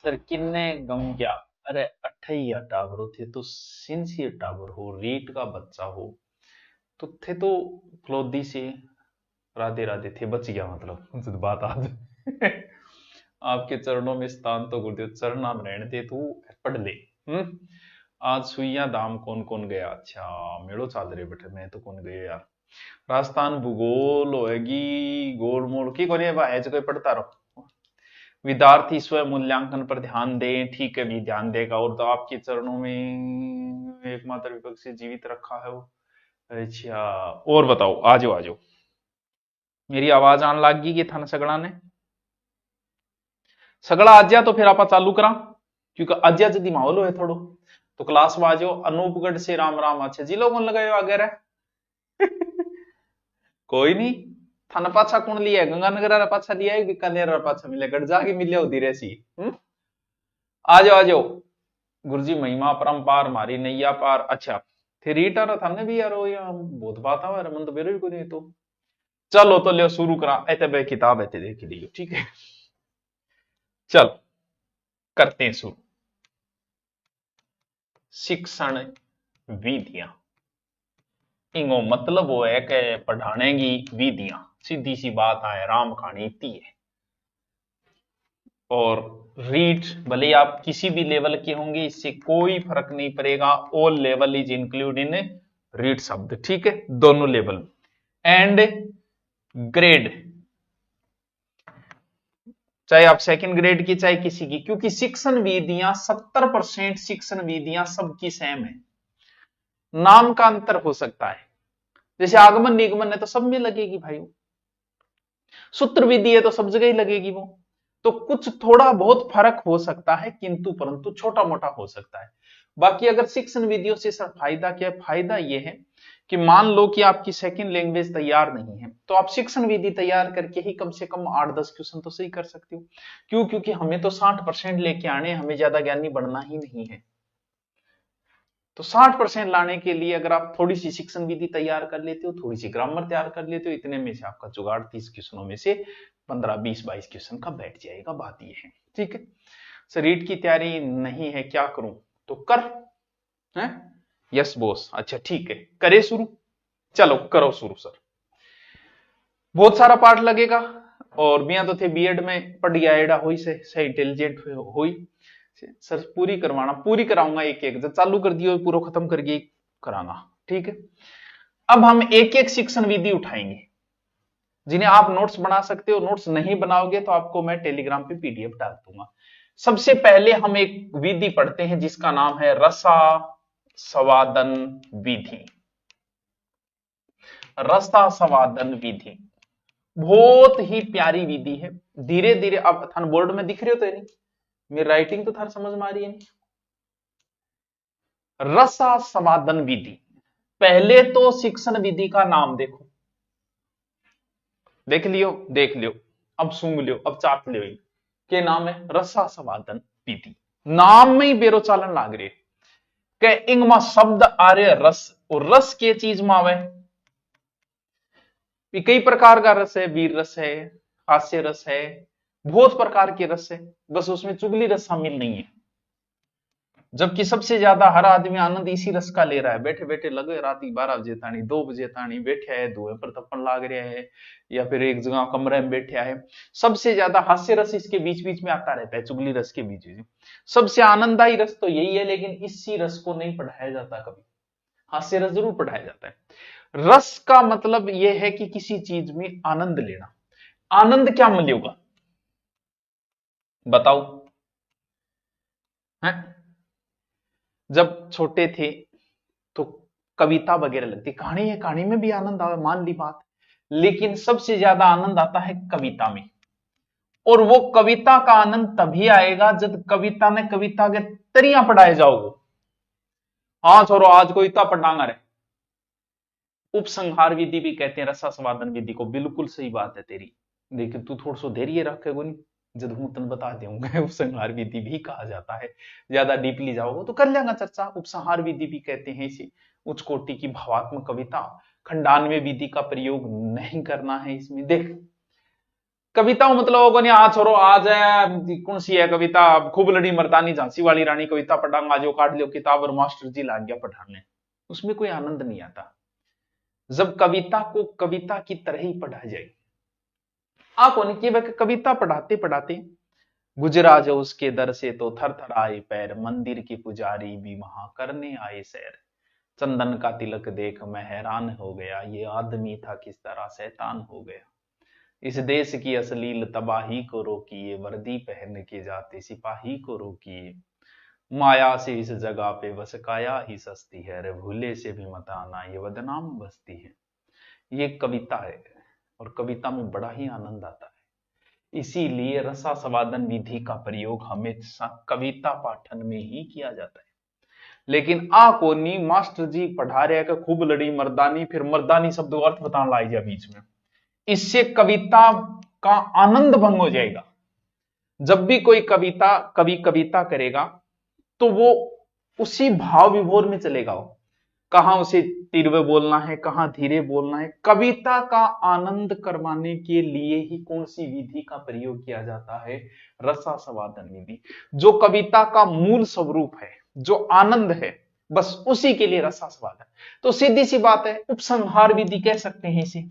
Sir किन्ने गम क्या। अरे अठैया टावर थे तो सिंसियर टावर हो रीट का बच्चा हो तो थे तो क्लोदी से राधे राधे थे बच गया मतलब उनसे तो बात आज आपके चरणों में स्थान तो गुरुदेव चरण नाम रहने दे तू पढ़ ले। आज सुइया धाम कौन कौन गया। अच्छा मेड़ो चाल रहे बेटे मैं तो कौन गए यार। राजस्थान भूगोल होएगी गोल मोड़ की कोनी है कोई पढ़ता रहो। विद्यार्थी स्वयं मूल्यांकन पर ध्यान दें। ठीक है भी ध्यान देगा और तो आपके चरणों में एकमात्र विपक्ष जीवित रखा है वो। अच्छा और बताओ आ जाओ आ जाओ। मेरी आवाज आने लग गई कि थाना सगड़ा ने सगड़ा आज्या तो फिर आप चालू करा क्योंकि आज्या जदी माहौल हो थोड़ो तो क्लास में आ जाओ। अनूपगढ़ से राम राम। अच्छा जी लोगों लगाए आगे रहे कोई नहीं थाना पाछा कौन लिया है गंगानगर पाछा लिया है बीकानेर पाछा मिले गढ़ जाके मिले धीरे सी। आ जाओ आ जाओ। गुरुजी महिमा परम्पार मारी नैया पार। अच्छा थे रीट आ रहा था भी यार बहुत बात आ मन तो बेरो भी कोई नहीं तो चलो तो लियो शुरू करा ऐसे बे किताब ऐसे देख लियो ठीक है। चलो करते हैं शुरू। शिक्षण विधियां इंगो मतलब वो है कि पढ़ाने की विधियां सीधी सी बात है राम कहानी इतनी है। और रीड भले आप किसी भी लेवल के होंगे इससे कोई फर्क नहीं पड़ेगा। All level is include in read शब्द ठीक है दोनों लेवल। एंड ग्रेड चाहे आप सेकंड ग्रेड की चाहे किसी की क्योंकि शिक्षण विधियां 70% शिक्षण विधियां सबकी सेम है। नाम का अंतर हो सकता है जैसे आगमन निगमन है तो सब में लगेगी भाई। सूत्र विधि है तो सब जगह ही लगेगी वो। तो कुछ थोड़ा बहुत फर्क हो सकता है किंतु परंतु छोटा मोटा हो सकता है। बाकी अगर शिक्षण विधियों से सर फायदा क्या है। फायदा यह है कि मान लो कि आपकी सेकंड लैंग्वेज तैयार नहीं है तो आप शिक्षण विधि तैयार करके ही कम से कम 8-10 क्वेश्चन तो सही कर सकते हो। क्यों क्योंकि हमें तो 60% लेके आने हमें ज्यादा ज्ञानी बढ़ना ही नहीं है। तो 60% लाने के लिए अगर आप थोड़ी सी शिक्षण विधि तैयार कर लेते हो थोड़ी सी ग्रामर तैयार कर लेते हो इतने में से आपका जुगाड़ 30 क्वेश्चनों में से 15-20-22 क्वेश्चन का बैठ जाएगा। बात ये है ठीक है। सर रीट की तैयारी नहीं है क्या करूं तो कर है यस बॉस। अच्छा ठीक है करे शुरू। चलो करो शुरू सर। बहुत सारा पार्ट लगेगा और मियाँ तो थे बीएड में पढ़ गया एडा हुई से इंटेलिजेंट हुई सर पूरी करवाना पूरी कराऊंगा एक एक जब चालू कर दियो पूरा खत्म करके कराना ठीक है। अब हम एक एक शिक्षण विधि उठाएंगे जिन्हें आप नोट्स बना सकते हो। नोट्स नहीं बनाओगे तो आपको मैं टेलीग्राम पे पीडीएफ डाल दूंगा। सबसे पहले हम एक विधि पढ़ते हैं जिसका नाम है रसा स्वादन विधि। रसा स्वादन विधि बहुत ही प्यारी विधि है। धीरे धीरे अब थान बोर्ड में दिख रहे हो तो नहीं मेरी राइटिंग तो थार समझ में आ रही है नहीं। रसा समादन विधि पहले तो शिक्षण विधि का नाम देखो देख लियो अब सूंघ लियो अब चाट लियो के नाम है रसा समादन विधि। नाम में ही बेरो चालन लाग रहे के इंग शब्द आ रहे रस और रस के चीज में आवे कई प्रकार का रस है। वीर रस है हास्य रस है बहुत प्रकार के रस है बस उसमें चुगली रस शामिल नहीं है। जबकि सबसे ज्यादा हर आदमी आनंद इसी रस का ले रहा है। बैठे बैठे लगे रात 12 बजे तानी 2 बजे तानी बैठे है धुएं पर तपन लाग रहा है या फिर एक जगह कमरे में बैठा है। सबसे ज्यादा हास्य रस इसके बीच बीच में आता रहता है चुगली रस के बीच बीच। सबसे आनंददायी रस तो यही है लेकिन इसी रस को नहीं पढ़ाया जाता कभी। हास्य रस जरूर पढ़ाया जाता है। रस का मतलब यह है कि किसी चीज में आनंद लेना। आनंद क्या मिलेगा बताओ है? जब छोटे थे तो कविता वगैरह लगती कहानी है कहानी में भी आनंद आवे मान ली बात। लेकिन सबसे ज्यादा आनंद आता है कविता में। और वो कविता का आनंद तभी आएगा जब कविता ने कविता के तरिया पढ़ाए जाओगे। हाँ छोरो आज को इतना पढ़ांगा रे। उपसंहार विधि भी कहते हैं रसास्वादन विधि को। बिल्कुल सही बात है तेरी लेकिन तू थोड़ा सा धैर्य रखेगो नहीं जब हूं तन बता दूंगा। उपसंहार विधि भी कहा जाता है। ज्यादा डीपली जाओगे तो कर लेंगे चर्चा। उपसंहार विधि भी कहते हैं इसे उच्च कोटि की भावात्मक कविता। खंडान्वय विधि का प्रयोग नहीं करना है इसमें। देख कविता मतलब होगा नहीं, आ छोरो आ जाए कौन सी है कविता, खूब लड़ी मर्दानी झांसी वाली रानी कविता पढ़ाऊंगा, जो काट लियो किताब और मास्टर जी लाग गया पढ़ाने, उसमें कोई आनंद नहीं आता। जब कविता को कविता की तरह ही पढ़ा जाए। आप उनकी कविता पढ़ाते पढ़ाते गुजरा जो उसके दर से तो थर थर आए पैर, मंदिर की पुजारी भी वहां करने आए सैर। चंदन का तिलक देख मैं हैरान हो गया, ये आदमी था किस तरह शैतान हो गया। इस देश की अश्लील तबाही को रोकिए, वर्दी पहन के जाते सिपाही को रोकिए। माया से इस जगह पे बस काया ही सस्ती है, रे भूले से भी मत आना ये बदनाम बस्ती है। ये कविता है और कविता में बड़ा ही आनंद आता है। इसीलिए रसास्वादन विधि का प्रयोग हमेशा कविता पाठन में ही किया जाता है। लेकिन आ कोनी मास्टर जी पढ़ा रहे कि खूब लड़ी मर्दानी, फिर मर्दानी शब्द का अर्थ बताने लाई जा बीच में, इससे कविता का आनंद भंग हो जाएगा। जब भी कोई कवि कविता करेगा तो वो उसी भाव विभोर में चलेगा। कहां उसे तीव्र बोलना है, कहां धीरे बोलना है। कविता का आनंद करवाने के लिए ही कौन सी विधि का प्रयोग किया जाता है? रसास्वादन विधि। जो कविता का मूल स्वरूप है, जो आनंद है, बस उसी के लिए रसास्वादन। तो सीधी सी बात है, उपसंहार विधि कह सकते हैं इसे।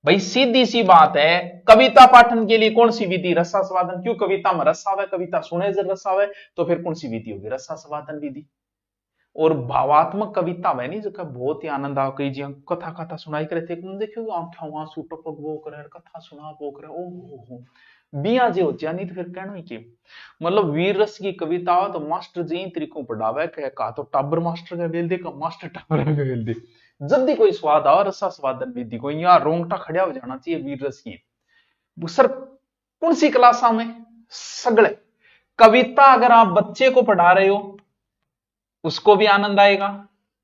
भाई सीधी सी बात है, कविता पाठन के लिए कौन सी विधि? रसास्वादन। क्यों? कविता में रस आवे, कविता सुने जब रस आवे, तो फिर कौन सी विधि होगी? रसास्वादन विधि। और भावात्मक कविता में नहीं, जो बहुत ही आनंद आओ, कई जी कथा कथा सुनाई करे थे, देखियो आंखों आंसू टपक वो करे, कथा सुना वो करे, ओ बिया जे हो नहीं तो फिर कहना ही के। मतलब वीर रस की कविता हो तो मास्टर जी इन तरीकों पढ़ावे का तो टाबर मास्टर का बेल दे, का मास्टर टाबर का बेल दे। जब भी कोई स्वाद आओ रसास्वादन विधि को, यहाँ रोंगटा खड़ा हो जाना चाहिए वीर रस की। सर कौन सी क्लासा में? सगले कविता अगर आप बच्चे को पढ़ा रहे हो उसको भी आनंद आएगा,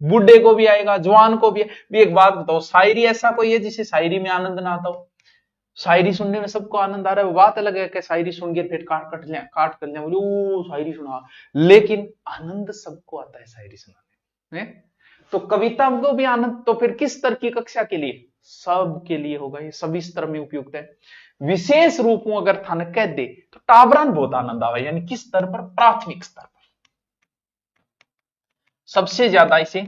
बूढ़े को भी आएगा, जवान को भी। एक बात बताओ, शायरी ऐसा कोई है जिसे शायरी में आनंद ना आता हो? शायरी सुनने में सबको आनंद आ रहा है, वो बात अलग है कि शायरी सुन के फिर काट कर ले बोले ओ शायरी सुना, लेकिन आनंद सबको आता है शायरी सुनाने में। तो कविता को भी आनंद, तो फिर किस स्तर की कक्षा के लिए? सब के लिए होगा, ये सभी स्तर में उपयुक्त है। विशेष रूप में अगर थाने कह दे तो टाबरान बहुत आनंद आवे, यानी किस स्तर पर? प्राथमिक स्तर पर सबसे ज्यादा इसे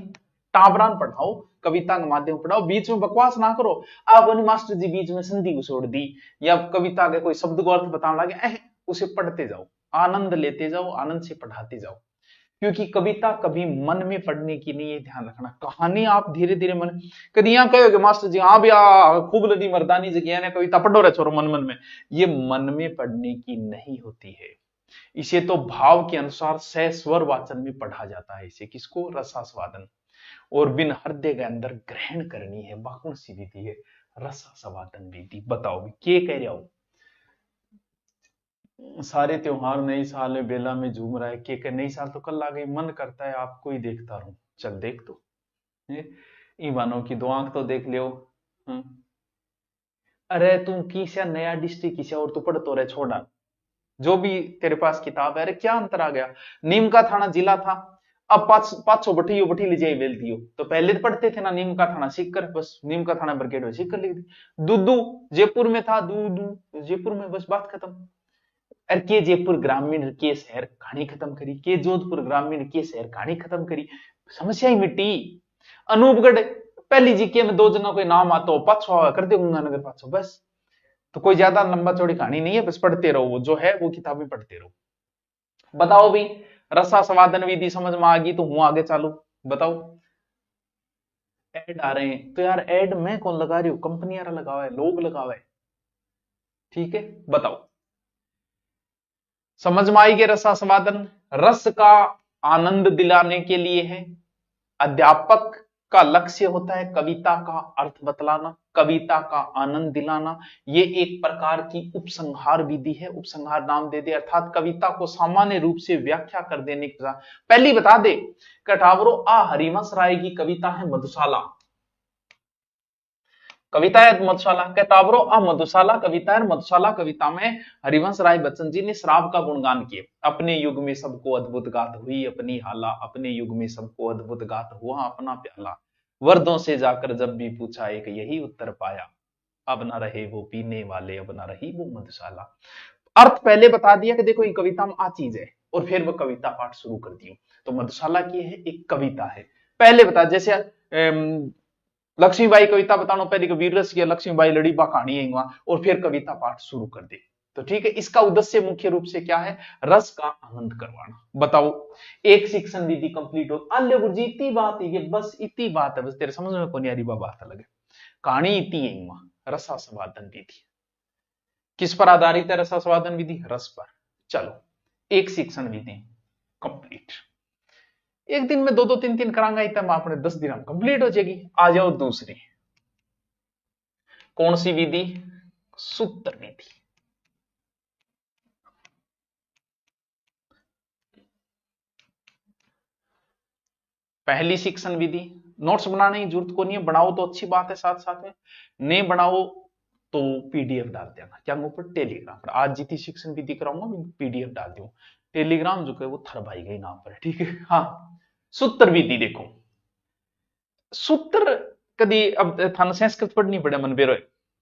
टाबरान पढ़ाओ, कविता के माध्यम पढ़ाओ, बीच में बकवास ना करो। आप मास्टर जी बीच में संधि घुसोड़ दी या कविता के कोई शब्द को अर्थ बताने लगे, उसे पढ़ते जाओ, आनंद लेते जाओ, आनंद से पढ़ाते जाओ। क्योंकि कविता कभी मन में पढ़ने की नहीं है, ध्यान रखना। कहानी आप धीरे धीरे मन, कभी यहां कहोगे मास्टर जी हाँ भैया खूब लड़ी मर्दानी जगह ने कविता पढ़ो रहे छोरो मन मन में, ये मन में पढ़ने की नहीं होती है। इसे तो भाव के अनुसार सस्वर वाचन में पढ़ा जाता है। इसे किसको? रसास्वादन। और बिन हृदय के अंदर ग्रहण करनी है, कौन सी विधि है? रसास्वादन विधि। बताओ क्या कह रहा हूं? सारे त्योहार नई साल में बेला में झूम रहा है, के नई साल तो कल आ गई, मन करता है आपको ही देखता रहूं। चल देख तो ईमानों की दो आंख तो देख लियो। अरे तू किसा नया डिस्ट्रिक्ट किसा और तू पढ़ तो रहे, छोड़ा जो भी तेरे पास किताब है। अरे क्या अंतर आ गया? नीम का थाना जिला था, अब 500 बठी ले जाए बेल दियो। तो पहले तो पढ़ते थे ना नीम का थाना सीख कर, बस नीम का थाना ब्रिगेड में सीख कर लिख दी। दूदू जयपुर में था, दूदू जयपुर में, बस बात खत्म। अरे के जयपुर ग्रामीण के शहर कहानी खत्म करी, के जोधपुर ग्रामीण के शहर कहानी खत्म करी, समस्या ही मिट्टी। अनूपगढ़ पहली जीके में दो जगह कोई नाम आता हो, पाछो कर दे गंगानगर पाछो, बस। तो कोई ज्यादा लंबा चौड़ी कहानी नहीं है, बस पढ़ते रहो, वो जो है वो किताबें पढ़ते रहो। बताओ भी, रसास्वादन विधि समझ में आ गई तो हूं आगे चालू। बताओ ऐड आ रहे हैं तो यार ऐड मैं कौन लगा रही हूं? कंपनियां लगावा है, लोग लगावा है, ठीक है। बताओ समझ में आई कि रसास्वादन रस का आनंद दिलाने के लिए है। अध्यापक का लक्ष्य होता है कविता का अर्थ बतलाना, कविता का आनंद दिलाना। ये एक प्रकार की उपसंहार विधि है, उपसंहार नाम दे दे, अर्थात कविता को सामान्य रूप से व्याख्या कर देने के साथ पहली बता दे कटावरो आ हरिवंश राय की कविता है मधुशाला, कविता है मधुशाला। कटावरो आ मधुशाला कविता है, मधुशाला कविता में हरिवंश राय बच्चन जी ने श्राव का गुणगान किया। अपने युग में सबको अद्भुत गात हुई अपनी हाला, अपने युग में सबको अद्भुत गात हुआ अपना प्याला, वर्दों से जाकर जब भी पूछा एक यही उत्तर पाया, अब न रहे वो पीने वाले, अब न रही वो मधुशाला। अर्थ पहले बता दिया कि देखो ये कविता में आ चीज है, और फिर वो कविता पाठ शुरू कर दी। तो मधुशाला की है एक कविता है, पहले बता, जैसे लक्ष्मीबाई कविता बताना पहले कि वीर रस की लक्ष्मीबाई लड़ी बा कहानी है वहां, और फिर कविता पाठ शुरू कर दे। तो ठीक है, इसका उद्देश्य मुख्य रूप से क्या है, रस का आनंद करवाना। बताओ, एक शिक्षण विधि कंप्लीट हो, अल्ले गुरुजी इतनी बात है, ये बस इतनी बात है, बस तेरे समझ में कोनी आ रही बात अलग है, कहानी इतनी है वहां। रसास्वादन विधि किस पर आधारित है, रसास्वादन विधि रस पर। चलो, एक शिक्षण विधि कंप्लीट, एक दिन में दो दो तीन तीन करांगा, इतना आपने 10 दिन में कंप्लीट हो जाएगी। आ जाओ दूसरी, कौन सी विधि, सूत्र विधि। पहली शिक्षण विधि, नोट्स बनाने की जरूरत को नहीं है, बनाओ तो अच्छी बात है, साथ साथ में नहीं बनाओ तो पीडीएफ डाल देना, क्या ऊपर टेलीग्राम पर। आज जितनी शिक्षण विधि कराऊंगा पीडीएफ डाल दूं, टेलीग्राम जो है वो थर भाई गई नाम पर, ठीक है। हाँ, सूत्र विधि देखो, सूत्र कभी अब थाना संस्कृत पढ़नी पड़े मन बेरो,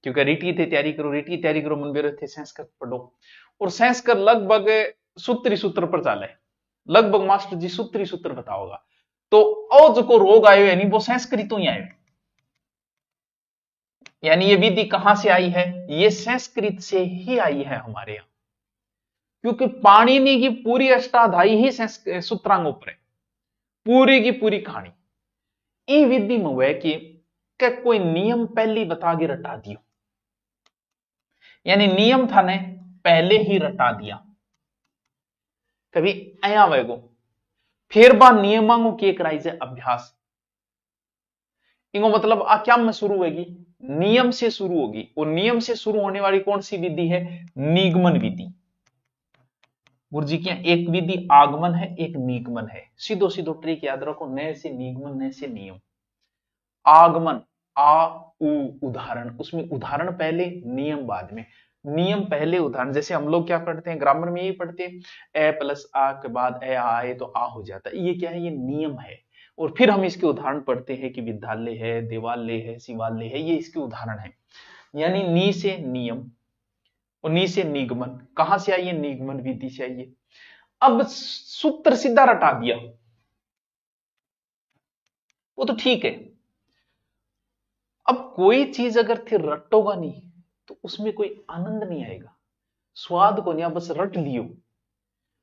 क्योंकि रीटी थे तैयारी करो, रीटी तैयारी करो, मन बेरो थे संस्कृत पढ़ो, और संस्कृत लगभग सूत्री सूत्र पर चाले, लगभग मास्टर जी सूत्री सूत्र बताओगा। तो ओ जो को रोग आयो यानी वो संस्कृत तो ही आयो, यानी ये विधि कहां से आई है, ये संस्कृत से ही आई है हमारे यहां, क्योंकि पाणिनि की पूरी अष्टाध्यायी ही सूत्रांगों पर है, पूरी की पूरी कहानी। ई विधि में हुआ कि कोई नियम पहले बता के रटा दियो, यानी नियम था ने पहले ही रटा दिया, कभी अया वेगो फिर बा नियमांगों की कराई से अभ्यास। इनको मतलब आ क्या में शुरू होगी, नियम से शुरू होगी, और नियम से शुरू होने वाली कौन सी विधि है, निगमन विधि। गुरुजी की एक विधि आगमन है, एक निगमन है, सीधो सीधो ट्रिक याद रखो, नए से निगमन, नए से नियम। आगमन आ उ उदाहरण, उसमें उदाहरण पहले नियम बाद में, नियम पहले उदाहरण। जैसे हम लोग क्या पढ़ते हैं ग्रामर में, यही पढ़ते हैं ए प्लस आ के बाद ए आए तो आ हो जाता है, ये क्या है, ये नियम है। और फिर हम इसके उदाहरण पढ़ते हैं कि विद्यालय है, देवालय है, शिवालय है, ये इसके उदाहरण है। यानी नी से नियम और नी से निगमन, कहां से आइए, निगमन विधि से आइए। अब सूत्र सीधा रटा दिया, वो तो ठीक है। अब कोई चीज अगर थे रटोगा नहीं तो उसमें कोई आनंद नहीं आएगा, स्वाद को नहीं, बस रट लियो,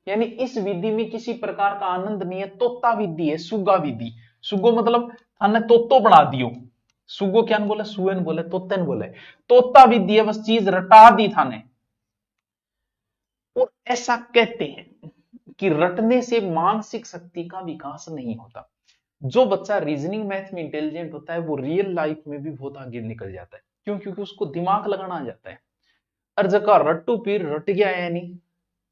यानी इस विधि में किसी प्रकार का आनंद नहीं है। तोता विधि है, सुगा विधि। सुगो मतलब थाने तोतो बना दियो, सुगो क्या बोले, सुएन बोले, तोतेन बोले, तोता विधि है, बस चीज रटा दी थाने। और ऐसा कहते हैं कि रटने से मानसिक शक्ति का विकास नहीं होता। जो बच्चा रीजनिंग मैथ में इंटेलिजेंट होता है वो रियल लाइफ में भी बहुत आगे निकल जाता है, क्यों, क्योंकि उसको दिमाग लगाना आ जाता है। और जगह रट्टू पीर रट गया है, यानी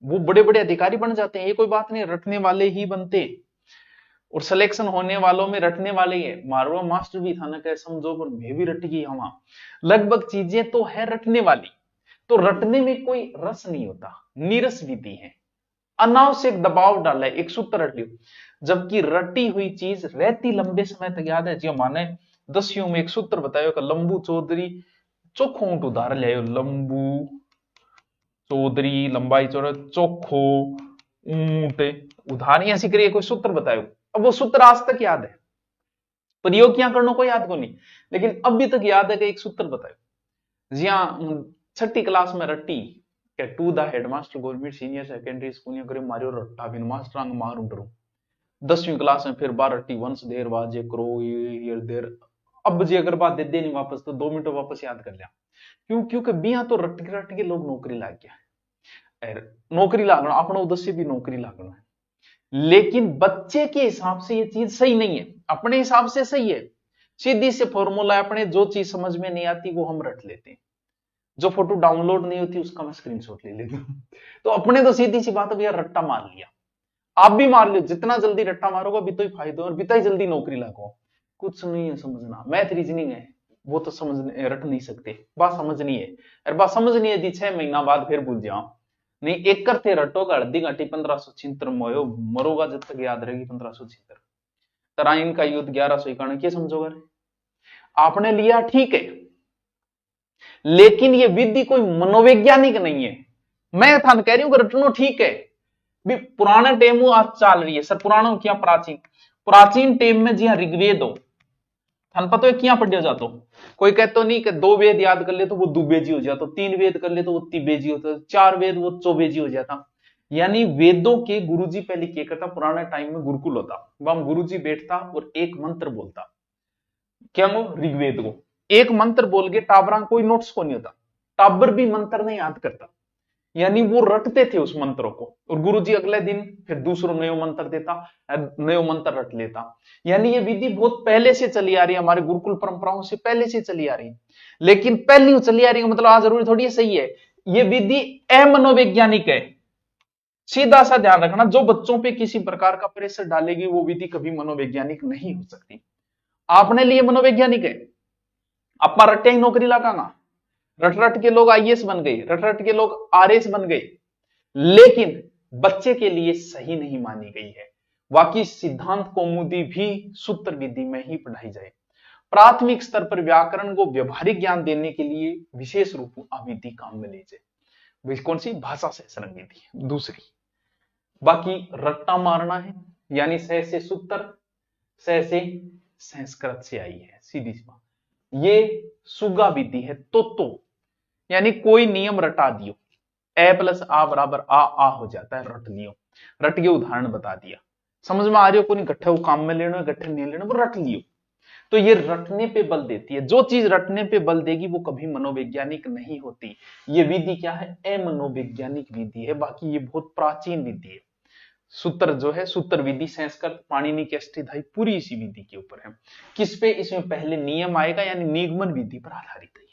वो बड़े बड़े अधिकारी बन जाते हैं, ये कोई बात नहीं, रटने वाले ही बनते। और सिलेक्शन होने वालों में रटने वाले ही है। मारवा मास्टर भी था ना, कह समझो, पर मैं भी रट गई वहां, लगभग चीजें तो है रटने वाली। तो रटने में कोई रस नहीं होता, नीरस विधि है, अनावश्यक दबाव डाला है, एक सूत्र रट लियो। जबकि रटी हुई चीज रहती लंबे समय तक याद है। जी माने 10वीं में एक सूत्र बतायो कि लंबू चौधरी चोखो ऊंट उदाहरण ले, लंबू चौधरी लंबाई चौड़ा चोखो ऊंट उदाहरण ऐसी करिए, कोई सूत्र बतायो। अब वो सूत्र आज तक याद है, प्रयोग क्या करना कोई याद को नहीं, लेकिन अभी तक याद है कि एक सूत्र बतायो। जी हाँ, 6ठी क्लास में रट्टी के to the headmaster government senior secondary school करे मारियो रट्टा बिन मास्टर अंग मारू डरू। 10वीं क्लास में फिर बार रट्टी वंश देर वाजे करो ये देर। अब जी अगर बात दे दे नहीं वापस तो 2 मिनट वापस याद कर लिया, क्यों, क्योंकि बिया तो रट के लोग नौकरी लाग गया, नौकरी लागना अपना उद्देश्य भी नौकरी लागना है। लेकिन बच्चे के हिसाब से ये चीज सही नहीं है, अपने हिसाब से सही है। सीधी से फॉर्मूला अपने, जो चीज समझ में नहीं आती वो हम रट लेते हैं, जो फोटो डाउनलोड नहीं होती उसका मैं स्क्रीनशॉट ले लेता हूं। तो अपने तो सीधी सी बात है भैया, रट्टा मार लिया, आप भी मार लो, जितना जल्दी रट्टा मारोगा बितो ही फायदा और बिता ही जल्दी नौकरी लागो। कुछ नहीं है समझना, मैथ रीजनिंग है वो तो समझ रट नहीं सकते, बात समझनी है। अरे बात समझनी है 6 महीना बाद फिर भूल जाओ, नहीं एक करते रटोगा अर्धी घंटी 1576 मोयो मरोगा जब तक याद रहेगी 1576। तराइन का युद्ध 1151 क्या समझोगे, आपने लिया ठीक है, लेकिन ये विधि कोई मनोवैज्ञानिक नहीं है। मैं थान कह रही हूं कि रटनो ठीक है भी, पुराने टेम आज चाल रही है सर, पुराना क्या प्राचीन, प्राचीन टेम में जी ऋग्वेद हो थान पता है क्या पढ़ जातो, कोई कहते नहीं कि 2 वेद याद कर ले तो वो दुबेजी हो जाता, 3 वेद कर ले तो वो तिबेजी होता, 4 वेद वो चौबेजी हो जाता। यानी वेदों के गुरुजी पहले क्या करता, पुराने टाइम में गुरुकुल होता, वहां गुरुजी बैठता और एक मंत्र बोलता, क्या वो ऋग्वेद को एक मंत्र बोल के टाबरा कोई नोट्स को नहीं होता, टाबर भी मंत्र नहीं याद करता, यानी वो रटते थे उस मंत्रों को, और गुरुजी अगले दिन फिर दूसरों नयो मंत्र देता, नयो मंत्र रट लेता। यानी ये विधि बहुत पहले से चली आ रही है, हमारे गुरुकुल परंपराओं से पहले से चली आ रही है। लेकिन पहली चली आ रही है मतलब आज जरूरी थोड़ी है सही है, ये विधि अमनोवैज्ञानिक है। सीधा सा ध्यान रखना, जो बच्चों पे किसी प्रकार का प्रेशर डालेगी वो विधि कभी मनोवैज्ञानिक नहीं हो सकती। आपने लिए मनोवैज्ञानिक है, अपना रट्टे ही नौकरी लगाना, रट रट के लोग आईएएस बन गए, रट रट के लोग आरएस बन गए, लेकिन बच्चे के लिए सही नहीं मानी गई है। बाकी सिद्धांत कौमुदी भी सूत्र विधि में ही पढ़ाई जाए। प्राथमिक स्तर पर व्याकरण को व्यवहारिक ज्ञान देने के लिए विशेष रूप में विधि काम में लीजिए। कौन सी भाषा से सरंग विधि दूसरी, बाकी रट्टा मारना है, यानी सह से सूत्र, सह से संस्कृत से आई है सीधी सी बात, ये सुगा विधि है। तो यानी कोई नियम रटा दियो, ए प्लस आ बराबर आ हो जाता है, रट लियो, रट के उदाहरण बता दिया, समझ में आ रही हो, कोई गट्ठे वो काम में लेना गट्ठे नहीं लेना, वो रट लियो। तो ये रटने पे बल देती है, जो चीज रटने पे बल देगी वो कभी मनोवैज्ञानिक नहीं होती। ये विधि क्या है, अमनोवैज्ञानिक विधि है, बाकी ये बहुत प्राचीन विधि है। सूत्र जो है सूत्र विधि संस्कृत पाणिनि की अष्टधाई पूरी इसी विधि के ऊपर है। किस पे, इसमें पहले नियम आएगा, यानी निगमन विधि पर आधारित है।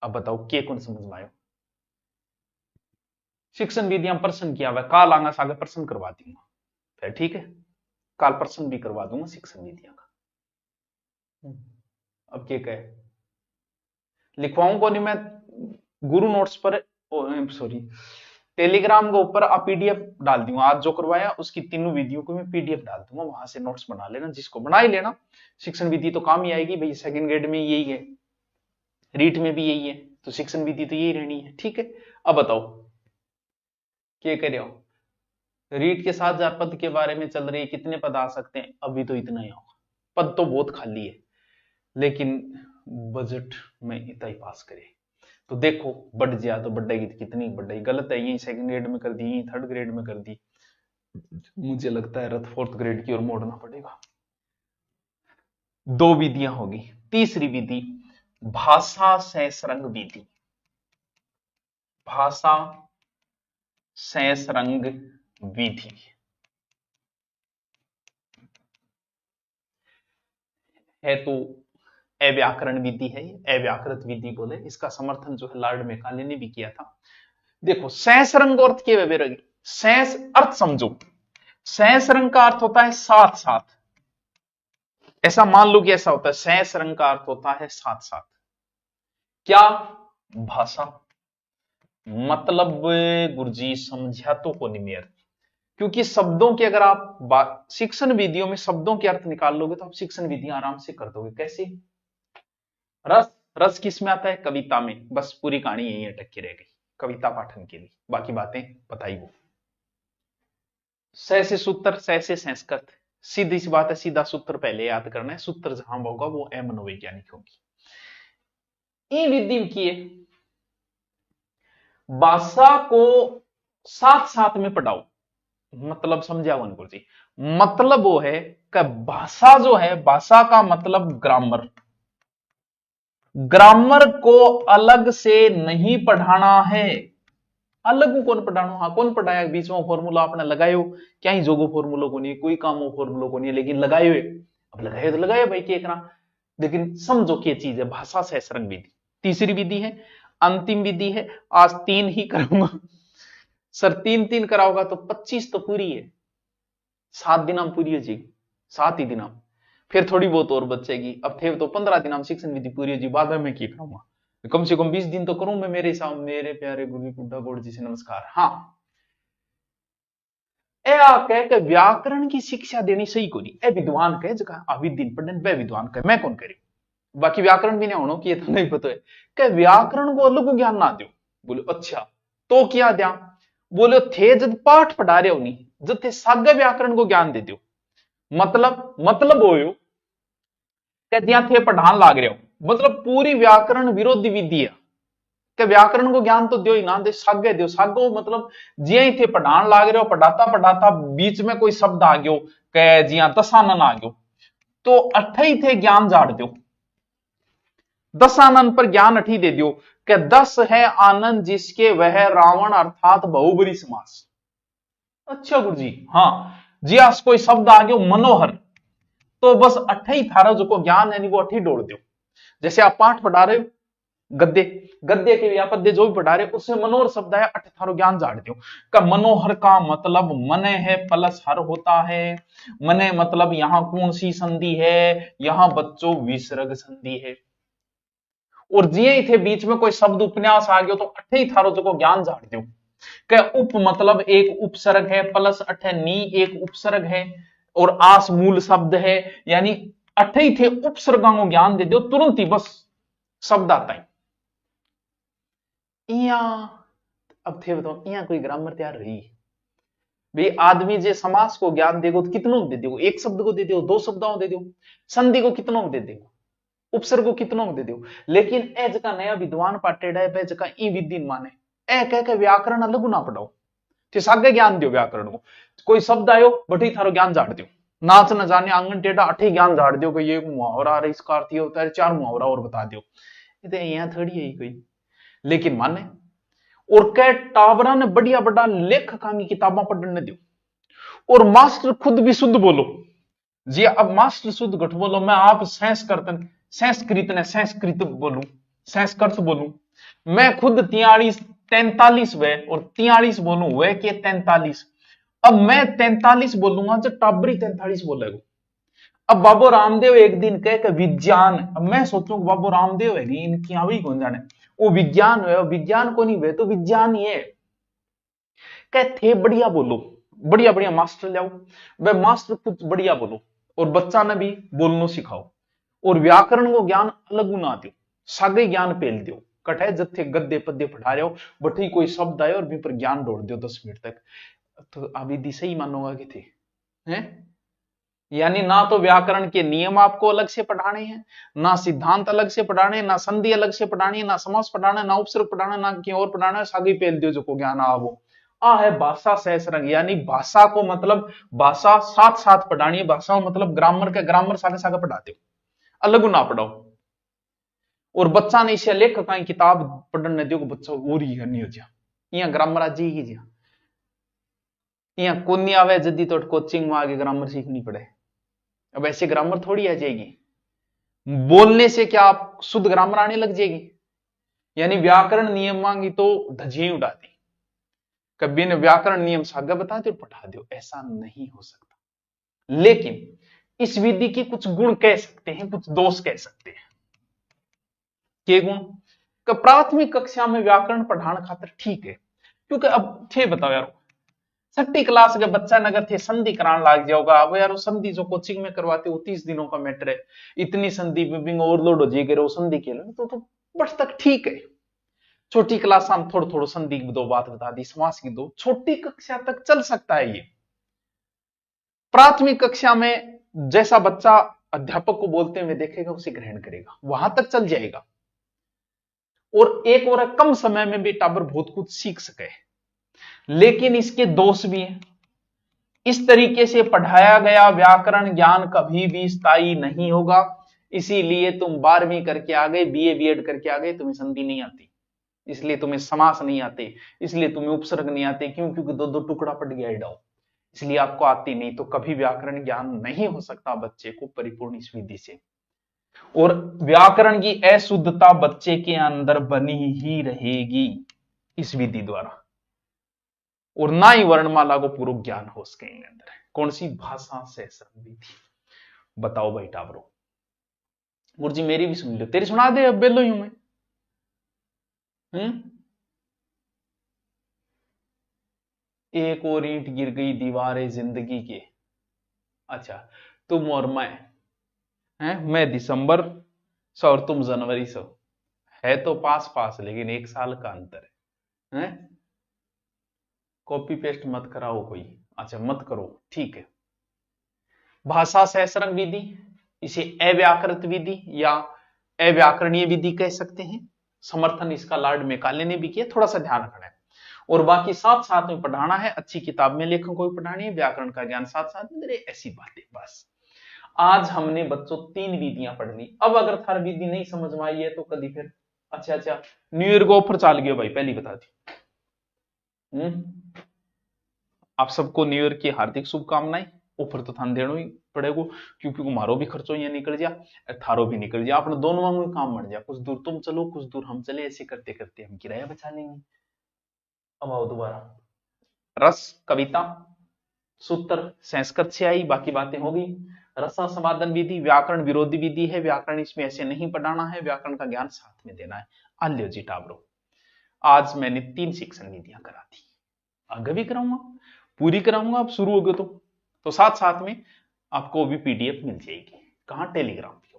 अब बताओ के कौन समझ में आयो। शिक्षण विधियां प्रश्न किया हुआ, काल आंगा सागर प्रश्न करवा दूंगा, फिर ठीक है, काल प्रश्न भी करवा दूंगा शिक्षण विधियां का। अब क्या कहे लिखवाऊं को नहीं मैं, गुरु नोट्स पर सॉरी टेलीग्राम के ऊपर आप पीडीएफ डाल दूंगा, आज जो करवाया उसकी तीनों विधियों को मैं पीडीएफ डाल दूंगा, वहां से नोट्स बना लेना, जिसको बना ही लेना। शिक्षण विधि तो काम ही आएगी भाई, सेकंड ग्रेड में यही है, रीट में भी यही है, तो शिक्षण विधि तो यही रहनी है, ठीक है। अब बताओ क्या कर रहे हो, रीट के 7,000 पद के बारे में चल रही है, कितने पद आ सकते हैं, अभी तो इतना ही होगा, पद तो बहुत खाली है, लेकिन बजट में इतना ही पास करे तो देखो बढ़ जाए तो बढ़ेगी, कितनी बढ़ेगी, गलत है यही सेकंड ग्रेड में कर दी, यही थर्ड ग्रेड में कर दी, मुझे लगता है रथ फोर्थ ग्रेड की ओर मोड़ना पड़ेगा। 2 विधियां होगी, तीसरी विधि भाषा सहस्रंग विधि, भाषा सहस्रंग विधि है तो अव्याकरण विधि है, अव्याकृत विधि बोले, इसका समर्थन जो है लॉर्ड मैकाले ने भी किया था। देखो सहस्रंग अर्थ के वेवेरगी, सहस अर्थ समझो, सहस्रंग का अर्थ होता है साथ साथ, ऐसा मान लो कि ऐसा होता है, सहस्रंग का अर्थ होता है साथ साथ, क्या भाषा, मतलब गुरुजी समझा तो को नहीं मेरे, क्योंकि शब्दों के अगर आप शिक्षण विधियों में शब्दों के अर्थ निकाल लोगे तो आप शिक्षण विधियां आराम से कर दोगे। कैसे, रस, रस किस में आता है, कविता में, बस पूरी कहानी यही अटक के रह गई कविता पाठन के लिए, बाकी बातें बताई वो। सह से सूत्र, सह से संस्कृत, सीधी सी बात है, सीधा सूत्र पहले याद करना है, सूत्र जहां होगा वो अमनोवैज्ञानिक होगी। ये विधि की है, भाषा को साथ साथ में पढ़ाओ, मतलब समझा उनको जी, मतलब वो है कि भाषा जो है, भाषा का मतलब ग्रामर, ग्रामर को अलग से नहीं पढ़ाना है, अलग कौन पढ़ाना, हाँ कौन पढ़ाया, बीच में फॉर्मूला आपने लगाए हो, क्या ही जोगो फॉर्मूला को नहीं, कोई काम हो फॉर्मूला को नहीं, लेकिन लगाए हुए, अब लगाए तो लगाए भाई के ना, लेकिन समझो क्या चीज है, भाषा सहस्रंग विधि तीसरी विधि है, अंतिम विधि है, आज 3 ही करूंगा सर, 3 कराओगा तो 25 तो पूरी है, 7 दिन हम पूरी हो जाएगी, 7 ही दिन हम, फिर थोड़ी बहुत और बचेगी, अब थे तो 15 दिन हम शिक्षण विधि पूरी हो जाएगी, बाद में मैं क्या करूंगा, कम से कम 20 दिन तो करूं मैं, मेरे हिसाब, मेरे प्यारे गुरु बुड्ढा गौड़ जी से नमस्कार। हाँ ए कह के व्याकरण की शिक्षा देनी सही को नहीं, ए विद्वान कहे जगह अभी दिन पढ़ने, वे विद्वान कहे, मैं कौन करी, बाकी व्याकरण भी नहीं होना कि ये तो नहीं पता है कि व्याकरण को अलग ज्ञान ना दो। बोले अच्छा तो क्या दिया? बोले थे जब पाठ पढ़ा रहे हो नहीं, जब थे सागे व्याकरण को ज्ञान दे दो। मतलब हो दिया थे पढ़ान लाग रहे हो, मतलब पूरी व्याकरण विरोधी विधि है कि व्याकरण को ज्ञान तो दो ही ना, दे सागे दो। सागो मतलब जिया ही थे पढ़ान लाग रहे हो, पढ़ाता पढ़ाता बीच में कोई शब्द आ गयो कि जिया दशानन आ गयो, तो अठे ही थे ज्ञान झाड़ दो। दशानन पर ज्ञान अठी दे दियो कि 10 है आनंद जिसके वह रावण अर्थात बहुबरी समास। अच्छा गुरु जी, हाँ जी आज कोई शब्द आ गयो मनोहर, तो बस अठे ही थारा जो को ज्ञान है वो अठी डोड़ दो। जैसे आप पाठ पढ़ा रहे हो गद्य, गद्य के या पद्य जो भी पढ़ा रहे उसमें मनोहर शब्द है, अठ थारो ज्ञान झाड़ दो का मनोहर का मतलब मने है प्लस हर होता है। मने मतलब यहां कौन सी संधि है? यहां बच्चों विसर्ग संधि है। और जिये ही थे बीच में कोई शब्द उपन्यास आ गया तो अठे ही थारो जो ज्ञान झाड़ दो क्या उप मतलब एक उपसर्ग है प्लस अठे नी एक उपसर्ग है और आस मूल शब्द है, यानी अठे ही थे उपसर्गा को ज्ञान दे दो तुरंत ही बस शब्द आता है। इया अब थे बताओ इया कोई ग्रामर तैयार रही भाई? आदमी जे समास को ज्ञान देगो तो कितनों को दे दो? एक शब्द को दे दो, दो शब्दों को दे दो, संधि को कितनों को दे दो, उपसर्ग को कितनों को दे दो। लेकिन ए जका नया विद्वान पाटेड़ा है जका ई विधि माने ए कह के व्याकरण अलग ना पढ़ाओ, तो सागे ज्ञान दो व्याकरण को। कोई शब्द आयो बठी थारो ज्ञान झाड़ दो, नाच न जाने आंगन टेढ़ा अठी ज्ञान झाड़ दो कि ये मुहावरा इसका अर्थ ये होता है, चार मुहावरा और बता दो। यहाँ थोड़ी है कोई, लेकिन माने और कह टावरा ने बढ़िया बड़ा लेखक की किताबा पढ़ने दो और मास्टर खुद भी शुद्ध बोलो जी। अब मास्टर शुद्ध घट बोलो, मैं आप संस्कृत बोलूं, संस्कृत बोलूं, मैं खुद 43 वे और 43 बोलूं वे के 43। अब मैं 43 बोलूंगा जो टाबरी 43 बोलेगा। अब बाबू रामदेव एक दिन कह के विज्ञान, अब मैं सोचूं बाबू रामदेव है इनकी अभी कौन जाने वो विज्ञान है, विज्ञान को नहीं वे तो विज्ञान ही है। कहते बढ़िया बोलो, बढ़िया बढ़िया मास्टर लाओ, वह मास्टर कुछ बढ़िया बोलो और बच्चा ने भी बोलना सिखाओ और व्याकरण को ज्ञान अलग ना दो, सागे ज्ञान पेल दो। कटे जत्थे गद्दे पद्य पढ़ा रहे हो बठी कोई शब्द आए और भी पर ज्ञान दौड़ दो 10 मिनट तक, तो अभी सही मानोगा कि थे हैं? यानी ना तो व्याकरण के नियम आपको अलग से पढ़ाने हैं, ना सिद्धांत अलग से पढ़ाने, ना संधि अलग से पढ़ानी है, ना समास पढ़ाना, ना उपसर्ग पढ़ाना, ना कहीं और पढ़ाना है, सागे पेल दो जो को ज्ञान आ वो आ है भाषा सहसरंग, यानी भाषा को मतलब भाषा साथ साथ पढ़ानी है, भाषा मतलब ग्रामर के ग्रामर सागे सागे पढ़ाते हो, अलग ना पढ़ाओ। और बच्चा ने इसे लेखक की किताब पढ़ने दो बच्चा और ही नहीं हो जा, यहाँ ग्रामर आज ही जा यहाँ कोनी आवे जदी तो कोचिंग में आगे ग्रामर सीखनी पड़े। अब ऐसे ग्रामर थोड़ी आ जाएगी, बोलने से क्या आप शुद्ध ग्रामर आने लग जाएगी? यानी व्याकरण नियम मांगी तो धजिए उड़ा दी, कभी ने व्याकरण नियम सागा बता दो पढ़ा दो, ऐसा नहीं हो सकता। लेकिन इस विधि के कुछ गुण कह सकते हैं, कुछ दोष कह सकते हैं। के गुण? प्राथमिक कक्षा में व्याकरण पढ़ाने खातर ठीक है, क्योंकि अब थे बताओ यार 6ठी क्लास के बच्चा नगर थे संधि कराने लाग जाओगा। अब यार संधि जो कोचिंग में करवाते हो 30 दिनों का मैटर है, इतनी संधि बिंग ओवरलोड हो जाएगी वो संधि के लिए तो बस तक ठीक है। छोटी क्लास में थोड़ा थोड़ा संधि की दो बात बता दी, समास की दो, छोटी कक्षा तक चल सकता है ये। प्राथमिक कक्षा में जैसा बच्चा अध्यापक को बोलते हुए देखेगा उसे ग्रहण करेगा, वहां तक चल जाएगा। और एक और कम समय में भी टाबर बहुत कुछ सीख सके, लेकिन इसके दोष भी हैं। इस तरीके से पढ़ाया गया व्याकरण ज्ञान कभी भी स्थायी नहीं होगा। इसीलिए तुम 12वीं करके आ गए, बीए बीएड करके आ गए, तुम्हें संधि नहीं आती, इसलिए तुम्हें समास नहीं आते, इसलिए तुम्हें उपसर्ग नहीं आते, क्यों? क्योंकि दो दो टुकड़ा पड़ गया डाउ, इसलिए आपको आती नहीं। तो कभी व्याकरण ज्ञान नहीं हो सकता बच्चे को परिपूर्ण इस विधि से। और व्याकरण की अशुद्धता बच्चे के अंदर बनी ही रहेगी इस विधि द्वारा, और ना ही वर्णमाला को पूर्व ज्ञान हो सके अंदर। कौन सी? भाषा सहसरंग विधि। बताओ भाई टावरो, गुरुजी मेरी भी सुन लो, तेरी सुना दे, अब बेलो हूं मैं। एक और ईंट गिर गई दीवारें जिंदगी के। अच्छा, तुम और मैं दिसंबर सो और तुम जनवरी से है तो पास पास, लेकिन 1 साल का अंतर है? कॉपी पेस्ट मत कराओ कोई, अच्छा मत करो, ठीक है। भाषा सहस्रंग विधि, इसे अव्याकृत विधि या अव्याकरणीय विधि कह सकते हैं। समर्थन इसका लॉर्ड मैकाले ने भी किया, थोड़ा सा ध्यान रखना है। और बाकी साथ साथ में पढ़ाना है, अच्छी किताब में लेखन को भी पढ़ानी है, व्याकरण का ज्ञान साथ साथ में, मेरे ऐसी बातें बस। आज हमने बच्चों 3 विधियां पढ़ ली। अब अगर थार विधि नहीं समझ में आई है तो कभी फिर अच्छा न्यू ईयर को ऑफर चाल गया भाई, पहली बता दी। आप सबको न्यू ईयर की हार्दिक शुभकामनाएं। ऑफर तो थान देना ही पड़ेगा, क्योंकि हमारो भी खर्चो यहाँ निकल जा, थारो भी निकल जा, अपने दोनों में काम बन जा। कुछ दूर तुम चलो, कुछ दूर हम चले, ऐसे करते करते हम किराया बचा लेंगे। अब आओ दोबारा, रस कविता सूत्र संस्कृत से आई, बाकी बातें हो गई। रसा समाधान विधि व्याकरण विरोधी विधि है, व्याकरण इसमें ऐसे नहीं पढ़ाना है, व्याकरण का ज्ञान साथ में देना है। आल्यो जी टाबरो, आज मैंने 3 शिक्षण विधियां करा दी, आगे भी कराऊंगा, पूरी कराऊंगा। आप शुरू हो गए तो साथ साथ में आपको भी पीडीएफ मिल जाएगी। कहां? टेलीग्राम पे।